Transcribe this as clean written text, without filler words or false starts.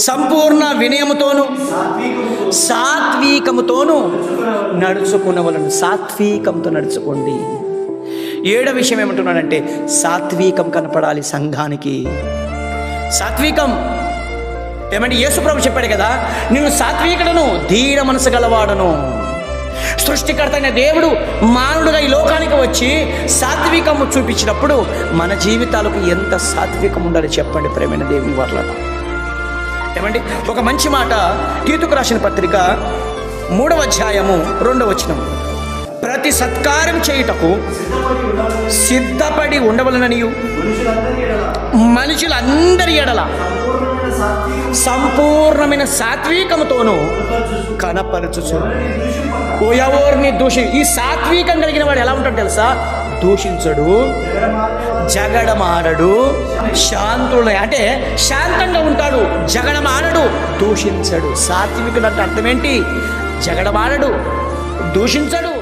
సంపూర్ణ వినయముతోను సాత్వికముతోను నడుచుకునవలను. సాత్వికంతో నడుచుకోండి. 7వ విషయం ఏమంటున్నాడంటే సాత్వికం కనపడాలి సంఘానికి. సాత్వికం ఏమంటే యేసుప్రభు చెప్పాడు కదా, నేను సాత్వికుడను, ధీర మనసు గలవాడను. సృష్టికర్త అయిన దేవుడు మానవుడుగా ఈ లోకానికి వచ్చి సాత్వికము చూపించినప్పుడు మన జీవితాలకు ఎంత సాత్వికం ఉండాలి చెప్పండి ప్రేమైన దేవుని వర్లన. ఏమండి ఒక మంచి మాట తీతుకు రాసిన పత్రిక 3వ అధ్యాయము 2వ వచనం, ప్రతి సత్కారం చేయుటకు సిద్ధపడి ఉండవలననియు మనుషులందరి ఎడల సంపూర్ణమైన సాత్వికముతోనూ కనపరచుచు ఎవరిని ఈ సాత్వికం కలిగిన వాడు ఎలా ఉంటాడు తెలుసా? దూషించడు, జగడమాడడు, శాంతుడు అంటే శాంతంగా ఉంటాడు, జగడమాడడు, దూషించడు. సాత్వికుడు అంటే అర్థం ఏంటి? జగడమాడడు, దూషించడు.